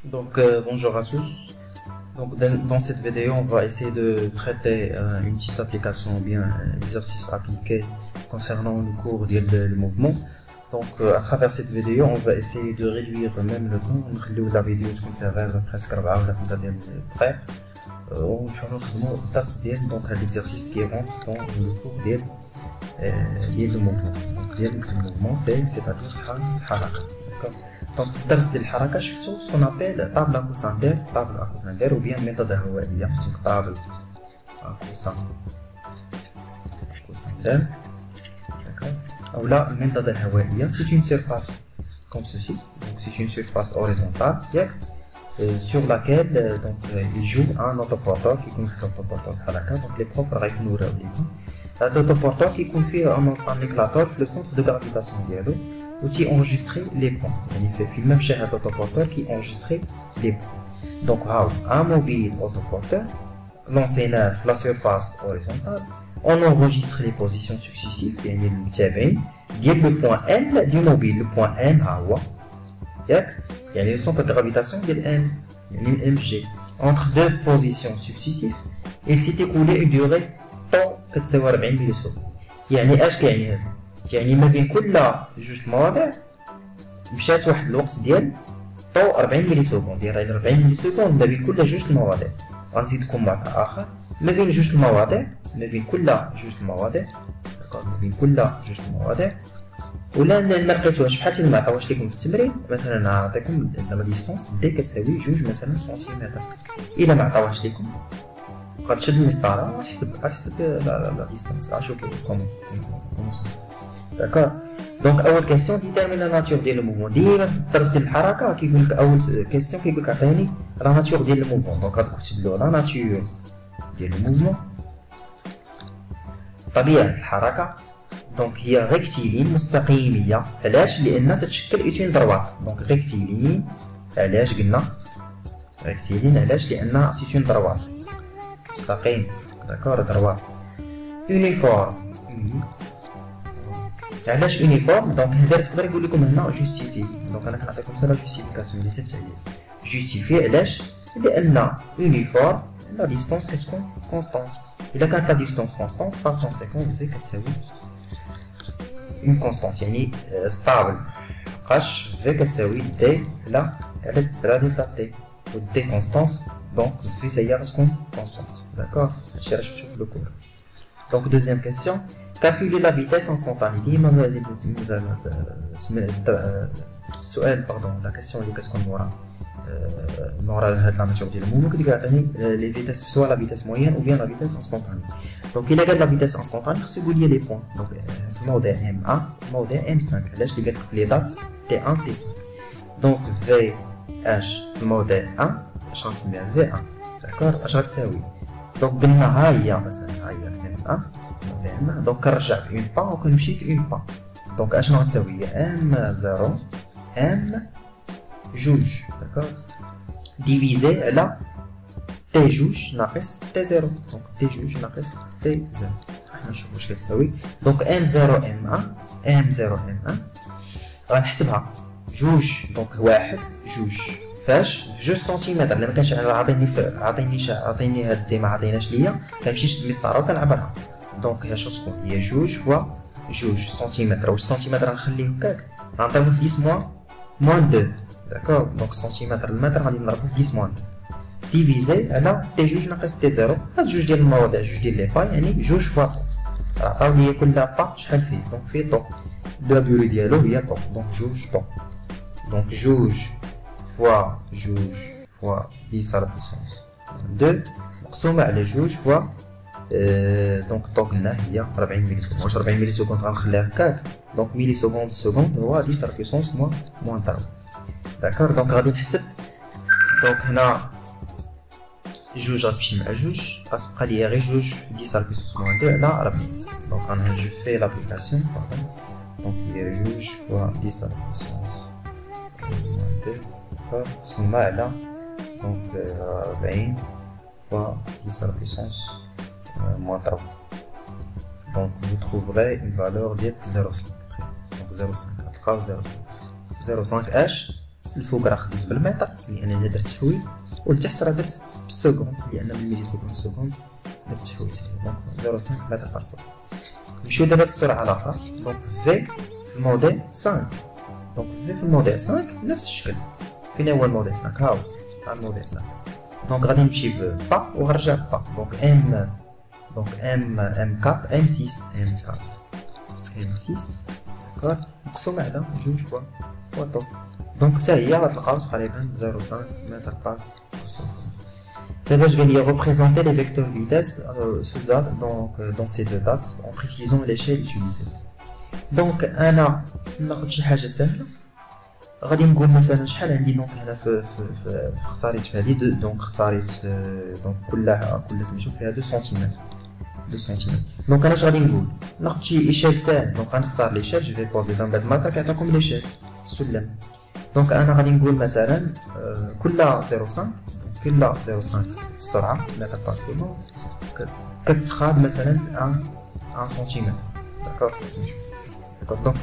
Bonjour à tous. Dans cette vidéo, on va essayer de traiter une petite application ou bien exercice appliqué concernant le cours du mouvement. À travers cette vidéo, on va essayer de réduire même le temps. On va la vidéo presque 4 ou 5 دقائق. On va faire l'exercice qui rentre dans le cours du mouvement. Le mouvement, c'est-à-dire حركة. Donc, dans le haraka, je fais ce qu'on appelle table à coussin d'air ou bien méthode هوائية. Donc, table à coussin d'air. D'accord. Ou là, méthode هوائية, c'est une surface comme ceci. Donc, c'est une surface horizontale sur laquelle il joue un autoporteur qui confie autoporteur haraka. Donc, les profs nous réunissent. L'autoporteur qui confie un éclateur le centre de gravitation dialogue. Outil enregistrer les points. Il fait le même chez un autoporteur qui enregistre les points. Donc, un mobile autoporteur, lancé la surface horizontale, on enregistre les positions successives. Il y a le point M du mobile. Le point M, il y a le centre de gravitation de M, MG. Entre deux positions successives, il s'est écoulé une durée temps que 40 millisecondes. يعني اش كيعني هذا؟ يعني ما بين كل جوج المواضيع مشات واحد الوقت ديال طو 40 ملي سكوند. يعني 40 ملي سكوند ما بين كل جوج المواضيع. غنزيدكم معطى اخر ما بين جوج المواضيع ما بين كل جوج المواضيع ولا ما لقيتوهاش بحال اللي ما عطاوهاش لكم في التمرين. مثلا نعطيكم لا ديستونس دي كتساوي جوج مثلا سنتيمتر. الا ما عطاوهاش لكم غتشد المسطره وغتحسب لا ديستونس. شوفوا كومون سا. داكور. دونك اول كيسيون ديتيرمين لا ناتور ديال الموفمون. ديما في الدرس ديال الحركه كيقول لك اول كيسيون كيقول لك عطيني لا ناتور ديال الموفمون. دونك غتكتب له لا ناتور ديال الموفمون. طبيعه الحركه دونك هي ريكتيلين مستقيميه. علاش؟ لان تتشكل ايتين دروات. دونك ريكتيلين علاش قلنا ريكتيلين؟ علاش؟ لان سيتين دروات مستقيم. داكور. دروات يونيفورم. علاش يونيفورم؟ دونك هذا تقدر يقول لكم هنا جوستيفي. دونك انا كنعطيكم لا جوستيفيكاسيون اللي تتعليل جوستيفي. علاش؟ لان يونيفورم لا ديستونس كتكون كونستانت. الا كانت لا ديستونس كونستانت بار كونسيكون في كتساوي اون كونستانت يعني ستابل. بقاش في كتساوي دي على دلتا تي و دي كونستانس. دونك في هي غتكون كونستانت. داكور. هادشي راه شفتو في لو كور. دونك دوزيام كيسيون calculer la vitesse instantanée. ديما السؤال لا كيسيون اللي كتكون مورا هاد لا ناتور ديال المومون كتقول عطيني لي فيتاس سوا لا فيتاس موين او بيان لا فيتاس انستانتاني. دونك الا قال لا فيتاس انستانتاني خصو يقول لي لي بوين. دونك في موضع ام 1 موضع ام 5. علاش؟ اللي قال لك في لي دات تي 1 تي 5. دونك في اش في موضع 1 اش غنسميها في 1. داكور. اش غتساوي؟ دونك قلنا ها هي مثلا ها هي ام 1 دونك كنرجع بأون با وكنمشي بأون با. دونك اشنو غتساوي؟ هي ام 0 ام جوج. داكور. ديفيزي على تي جوج ناقص تي 0. دونك تي جوج ناقص تي 0. حنا نشوفو واش كتساوي. دونك ام 0 ام 1 غنحسبها جوج. دونك واحد جوج فاش في جوج سنتيمتر. الا مكانش عطيني هاد دي ما عطيناش ليا كنمشي نشد المسطره وكنعبرها. دونك هي شنو تكون؟ هي جوج فوا جوج سنتيمتر. واش السنتيمتر غنخليه هكاك غنضربو في 10 موان 2. داكور. دونك السنتيمتر المتر غادي نضربو في 10 موان 2 ديفيزي على تي جوج ناقص تي 0. هاد جوج ديال المواضيع جوج ديال لي با يعني جوج فوا طو. عطاو ليا كل با شحال فيه. دونك فيه طو لا دوري ديالو هي طو. دونك جوج طو. دونك جوج فوا جوج فوا 10 على بويسونس 2 مقسومة على جوج فوا دونك طو قلنا هي 40 ملي سكوند. واش 40 ملي سكوند غنخليها هكاك؟ دونك ملي سكوند هو 10 على بويسونس موان 3. داكور. دونك غادي نحسب. دونك هنا جوج غتمشي مع جوج غتبقى ليا غير جوج 10 على بويسونس موان 2 على 40. دونك انا جو في لابليكاسيون باردون. دونك هي جوج فوا 10 على بويسونس موان 2 مقسومة على دونك 40 فوا 10 على بويسونس moins 3. Donc vous trouverez une valeur de 0,5. Donc 0,5. 0,5 H الفوق راه خديت بالمتر لان انا درت تحويل، والتحت راه درت بالسكوند لان من ملي سكوند سكوند درت تحويل تقريبا. دونك 0.5 متر بار سكوند. نمشيو دابا للسرعه الاخرى. دونك في الموديل 5. دونك في الموديل 5 نفس الشكل. فين هو الموديل 5؟ ها هو الموديل 5. دونك غادي نمشي با وغنرجع با. دونك ام 4 ام 6 ام 6 داكوغ مقسومه على جوج فوا طو. دونك حتى هي غتلقاو تقريبا 0.5 متر بار سكوند. دابا اش قال لي représenter les vecteurs vitesse sous date dans ces deux dates en précisant l'échelle utilisée. دونك انا ناخد شي حاجه سهله. غادي نقول مثلا شحال عندي. دونك هنا في اختاريت في هذه دونك اختاريت دونك كل سميتو فيها 2 سنتيمتر. دونك انا اش غادي نقول؟ ناخد شي ايشيل ساهل. دونك غنختار ليشيل جو في بوزي دون بعد ما كيعطيكم ليشيل السلم. دونك انا غادي نقول مثلا كل 0.5 كل 0.5 في السرعه متر بار سكوند كتخاد مثلا 1 سنتيمتر. داكوغ سميتو داكوغ.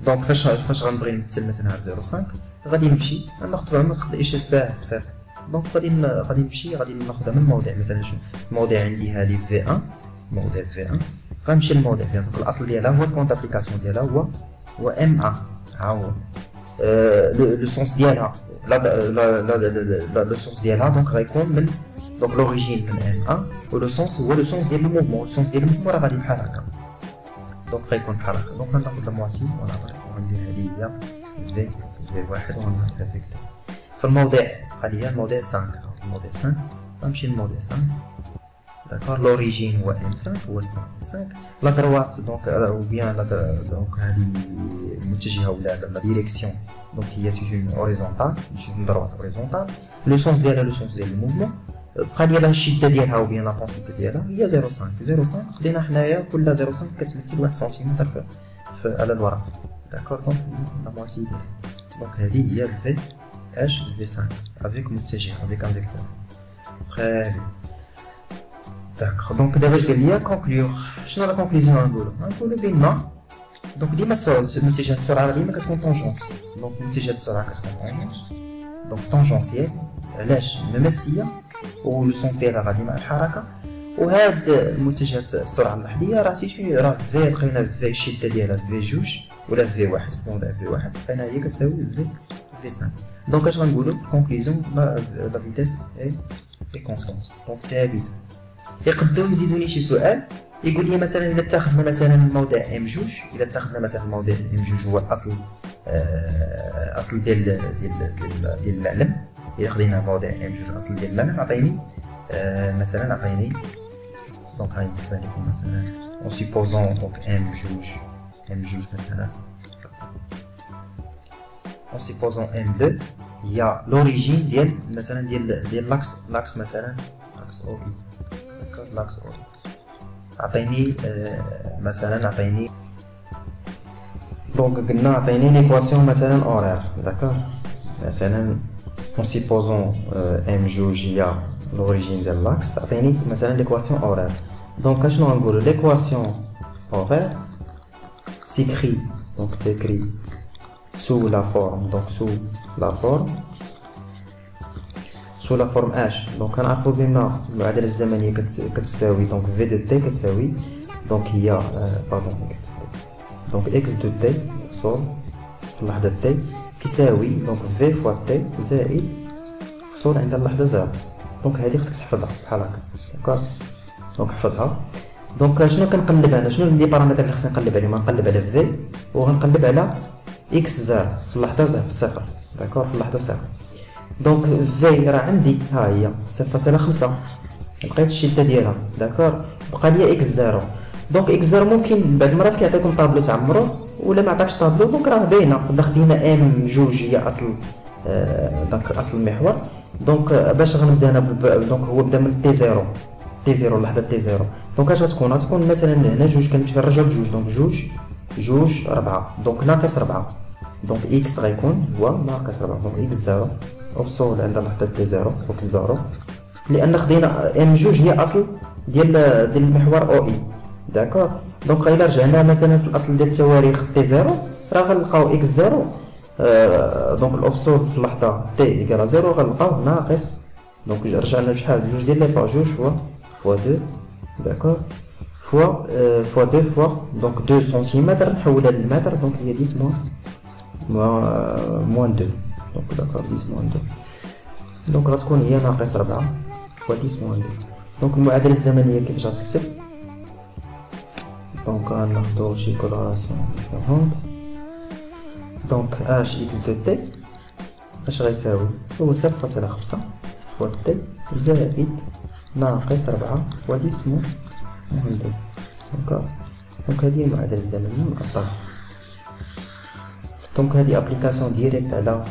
دونك فاش غنبغي نمثل مثلا هاد 0.5 غادي نمشي ناخد ايشيل ساهل بسيط. دونك غادي نمشي غادي ناخدها من الموضع. مثلا شوف الموضع عندي هادي في 1 موضع في 1 غنمشي للموضع في 1. دونك الاصل ديالها هو الكونت ابليكاسيون ديالها هو ام 1 ها هو لو سونس ديالها لو سونس ديالها. دونك غيكون من دونك لوريجين من ام 1 ولو سونس هو لو سونس ديال الموفمون. لو سونس ديال الموفمون راه غادي بحال هكا. دونك غيكون بحال هكا. دونك غناخد المواسي وغندير هادي هي في واحد وغنعطيها فيكتور في الموضع. حاليا الموضع 5 الموضع 5 غنمشي للموضع 5 داكور. لوريجين هو ام 5 هو البوان 5 لا دروات. دونك او بيان دونك هادي المتجهه ولا لا ديريكسيون. دونك هي سي اون اوريزونتال سي اون دروات اوريزونتال. لو سونس ديالها لو سونس ديال الموفمون. بقى لي الشده ديالها او بيان لا بونسيتي ديالها هي 0.5 خدينا حنايا كل 0.5 كتمثل 1 سنتيمتر في على الورقه. داكور. دونك هي لا مواسي ديالها. دونك هادي هي الفي اش في 5 افيك متجه افيك ان فيكتور. تري بيان. داكوغ. دونك دابا اش قال لي كونكلور. شنو لا كونكلوزيون غنقولو بان دونك ديما متجهات السرعه ديما كتكون طونجونت. دونك متجهات السرعه كتكون طونجونت. دونك طونجونسيال علاش ممسيه ولو سونس ديالها غادي مع الحركه. وهاد المتجهات السرعه اللحظيه راه راه في لقينا في الشده ديالها في جوج ولا في واحد في موضع في واحد لقينا هي كتساوي في 5. دونك اش غنقولو كونكلوزيون لا فيتيس اي كونستونت دونك ثابته. يقدروا يزيدوني شي سؤال يقول لي مثلا الا اتخذنا مثلا الموضع ام جوج. الا اتخذنا مثلا الموضع ام جوج هو اصل ديال المعلم. الا خدينا موضع ام جوج اصل ديال المعلم عطيني مثلا عطيني دونك هاي بالنسبه لكم مثلا اون سيبوزون دونك ام جوج مثلا اون سيبوزون ام 2 هي لوريجين ديال مثلا ديال لاكس مثلا لاكس او اي. داكوغ لاكس او اي عطيني مثلا عطيني دونك قلنا عطيني ليكواسيون مثلا اورير. داكوغ مثلا اون سيبوزون ام جوج هي لوريجين ديال لاكس عطيني مثلا ليكواسيون اورير. دونك اشنو غنقولو ليكواسيون اورير سيكري دونك سيكري sous la forme donc sous la forme h. دونك كنعرفوا بما المعادله الزمنيه كتساوي دونك v de t كتساوي دونك هي باردون x de t. دونك x de t فصول في اللحظه t كيساوي دونك v فوا t زائد فصول عند اللحظه 0. دونك هذه خصك تحفظها بحال هكا. داكوغ. دونك حفظها. دونك شنو كنقلب انا شنو لي بارامتر اللي خصني نقلب عليهم؟ غنقلب على v وغنقلب على x 0 في اللحظه 0 صفر. داكوغ في اللحظه 0. دونك في راه عندي ها هي 0.5 لقيت الشده ديالها. داكوغ. بقى لي x 0. دونك x 0 ممكن بعض المرات كيعطيكم طابلو تعمرو ولا ما عطاكش طابلو. دونك راه باينه اذا خدينا ام جوج هي اصل دونك اصل المحور. دونك باش غنبدا انا دونك هو بدا من تي 0 اللحظه تي 0. دونك اش غتكون مثلا هنا جوج كنرجعو بجوج. دونك جوج 4 دونك ناقص 4. دونك اكس غيكون هو ناقص 4. دونك اكس 0 وفصول عند اللحظه تي 0 اكس 0 لان خدينا ام جوج هي اصل ديال المحور او اي. داكوغ. دونك الا رجعنا مثلا في الاصل ديال التواريخ تي 0 راه غنلقاو اكس 0 دونك الاوفسول في اللحظه تي ايكال 0 غنلقاوه ناقص. دونك رجعنا بشحال بجوج ديال لي با، جوج فوا 2 داكور فوا 2 فوا دونك 2 سنتيمتر نحولها للمتر، دونك هي 10 موان 2 دونك داكور 10 موان 2 دونك غتكون هي ناقص 4 فوا 10 موان 2. دونك المعادله الزمنيه كيفاش غتكتب؟ دونك غناخدو شي كولوراسيون ديفيرونت. دونك اش اكس دو تي اش غيساوي؟ هو 0.5 فوا تي زائد ناقص 4 فوا 10 موان 2 داكور. دونك هذه المعادله الزمنيه مقطعه. دونك هذه ابليكاسيون ديريكت على